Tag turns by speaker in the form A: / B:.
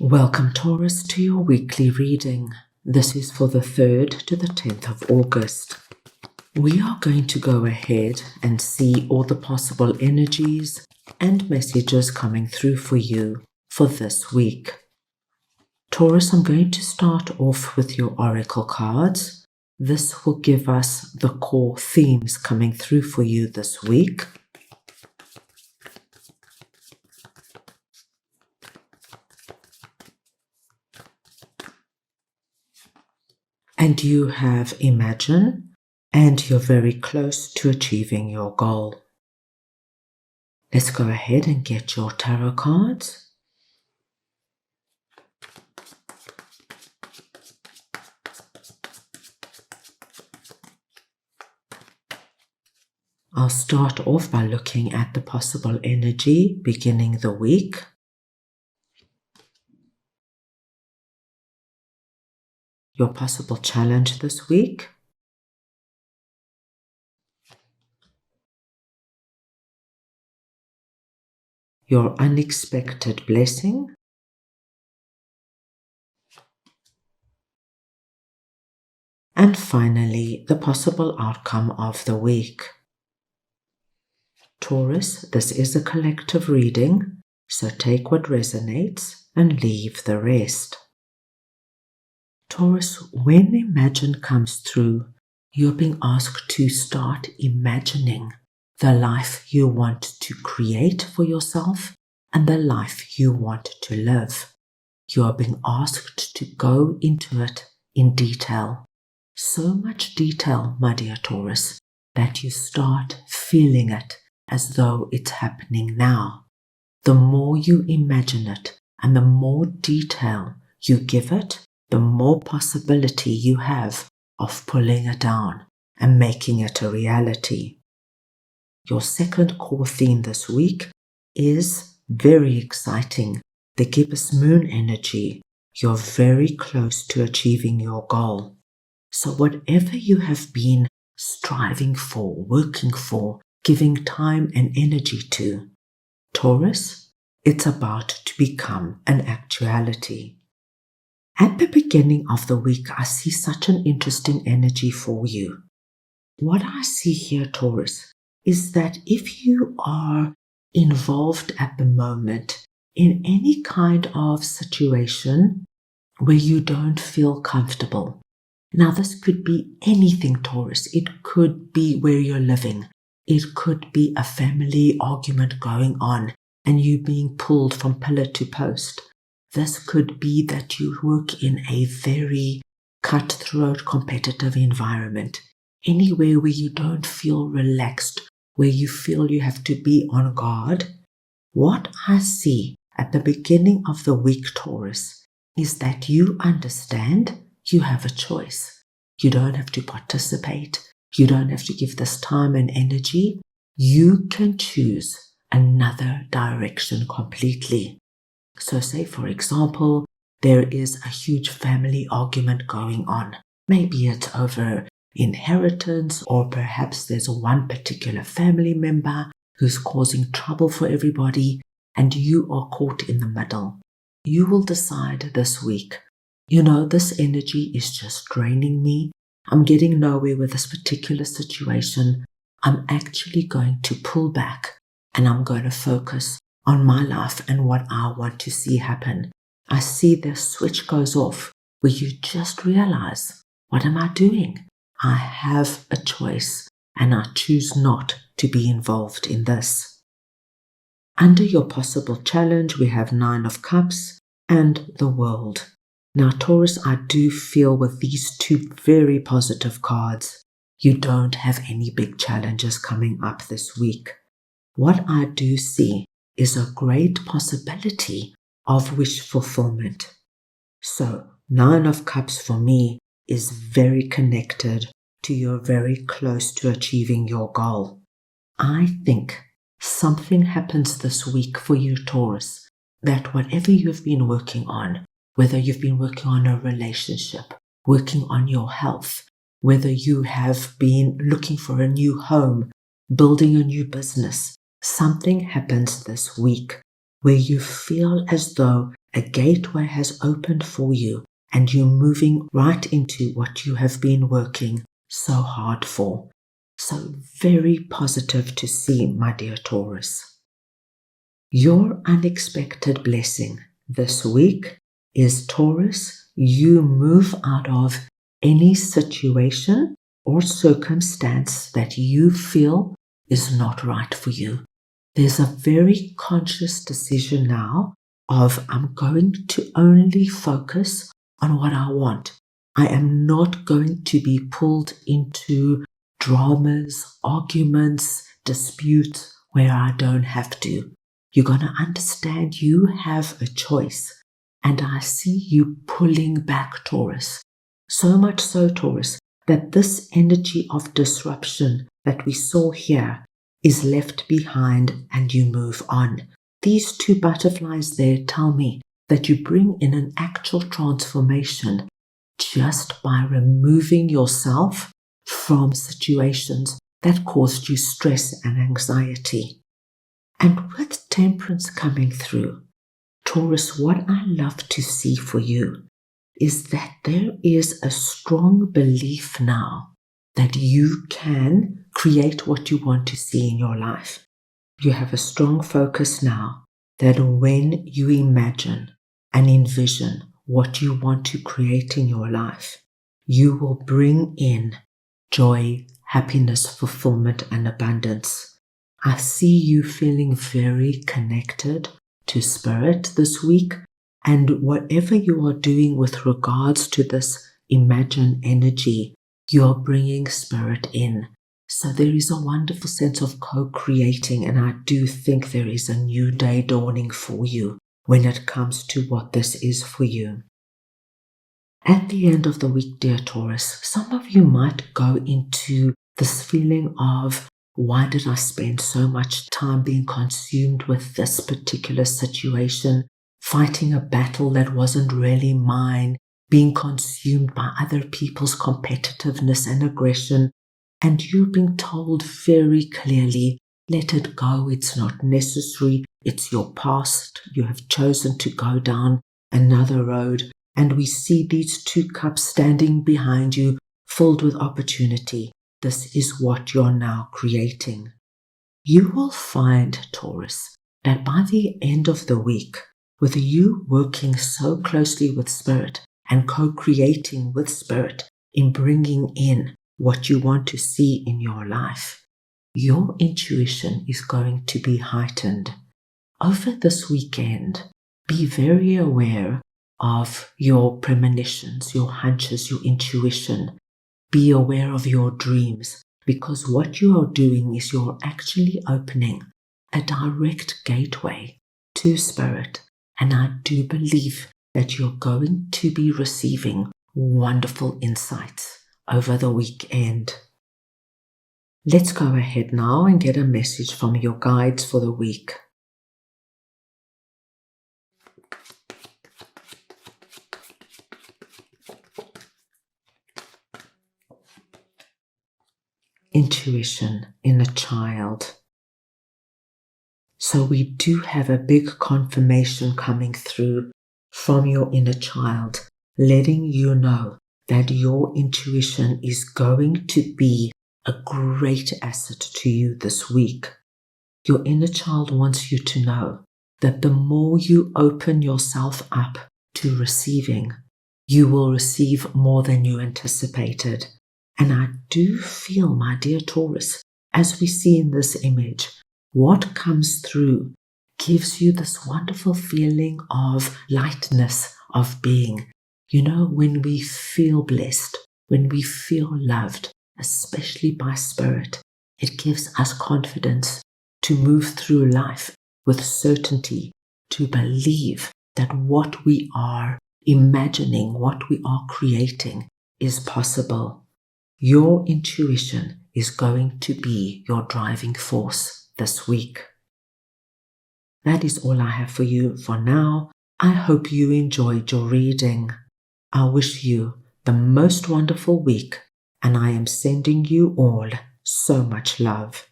A: Welcome, Taurus, to your weekly reading. This is for the 3rd to the 10th of August. We are going to go ahead and see all the possible energies and messages coming through for you for this week. Taurus, I'm going to start off with your oracle cards. This will give us the core themes coming through for you this week. And you have Imagine, and you're very close to achieving your goal. Let's go ahead and get your tarot cards. I'll start off by looking at the possible energy beginning the week. Your possible challenge this week. Your unexpected blessing. And finally, the possible outcome of the week. Taurus, this is a collective reading, so take what resonates and leave the rest. Taurus, when Imagine comes through, you're being asked to start imagining the life you want to create for yourself and the life you want to live. You are being asked to go into it in detail. So much detail, my dear Taurus, that you start feeling it as though it's happening now. The more you imagine it and the more detail you give it, the more possibility you have of pulling it down and making it a reality. Your second core theme this week is very exciting. The gibbous moon energy. You're very close to achieving your goal. So whatever you have been striving for, working for, giving time and energy to, Taurus, it's about to become an actuality. At the beginning of the week, I see such an interesting energy for you. What I see here, Taurus, is that if you are involved at the moment in any kind of situation where you don't feel comfortable. Now, this could be anything, Taurus. It could be where you're living. It could be a family argument going on and you being pulled from pillar to post. This could be that you work in a very cutthroat, competitive environment. Anywhere where you don't feel relaxed, where you feel you have to be on guard. What I see at the beginning of the week, Taurus, is that you understand you have a choice. You don't have to participate. You don't have to give this time and energy. You can choose another direction completely. So say, for example, there is a huge family argument going on. Maybe it's over inheritance, or perhaps there's one particular family member who's causing trouble for everybody, and you are caught in the middle. You will decide this week, this energy is just draining me. I'm getting nowhere with this particular situation. I'm actually going to pull back and I'm going to focus on my life and what I want to see happen. I see the switch goes off where you just realize, what am I doing? I have a choice and I choose not to be involved in this. Under your possible challenge, we have 9 of Cups and the World. Now, Taurus, I do feel with these 2 very positive cards, you don't have any big challenges coming up this week. What I do see is a great possibility of wish fulfillment. So, 9 of Cups for me is very connected to you're very close to achieving your goal. I think something happens this week for you, Taurus, that whatever you've been working on, whether you've been working on a relationship, working on your health, whether you have been looking for a new home, building a new business, something happens this week where you feel as though A gateway has opened for you, and you're moving right into what you have been working so hard for. So very positive to see, my dear Taurus. Your unexpected blessing this week is, Taurus, you move out of any situation or circumstance that you feel is not right for you. There's a very conscious decision now of, I'm going to only focus on what I want. I am not going to be pulled into dramas, arguments, disputes where I don't have to. You're going to understand you have a choice. And I see you pulling back, Taurus. So much so, Taurus, that this energy of disruption that we saw here is left behind and you move on. These two butterflies there tell me that you bring in an actual transformation just by removing yourself from situations that caused you stress and anxiety. And with Temperance coming through, Taurus, what I love to see for you is that there is a strong belief now that you can create what you want to see in your life. You have a strong focus now that when you imagine and envision what you want to create in your life, you will bring in joy, happiness, fulfillment, and abundance. I see you feeling very connected to Spirit this week, and whatever you are doing with regards to this imagine energy, you are bringing Spirit in. So there is a wonderful sense of co-creating, and I do think there is a new day dawning for you when it comes to what this is for you. At the end of the week, dear Taurus, some of you might go into this feeling of, why did I spend so much time being consumed with this particular situation, fighting a battle that wasn't really mine, being consumed by other people's competitiveness and aggression, and you being told very clearly, let it go, it's not necessary, it's your past, you have chosen to go down another road. And we see these two cups standing behind you, filled with opportunity. This is what you're now creating. You will find, Taurus, that by the end of the week, with you working so closely with Spirit and co-creating with Spirit in bringing in what you want to see in your life, your intuition is going to be heightened. Over this weekend, be very aware of your premonitions, your hunches, your intuition. Be aware of your dreams, because what you are doing is you're actually opening a direct gateway to Spirit. And I do believe that you're going to be receiving wonderful insights over the weekend. Let's go ahead now and get a message from your guides for the week. Intuition in a child. So we do have a big confirmation coming through from your inner child, letting you know that your intuition is going to be a great asset to you this week. Your inner child wants you to know that the more you open yourself up to receiving, you will receive more than you anticipated. And I do feel, my dear Taurus, as we see in this image, what comes through gives you this wonderful feeling of lightness, of being. You know, when we feel blessed, when we feel loved, especially by Spirit, it gives us confidence to move through life with certainty, to believe that what we are imagining, what we are creating is possible. Your intuition is going to be your driving force this week. That is all I have for you for now. I hope you enjoyed your reading. I wish you the most wonderful week, and I am sending you all so much love.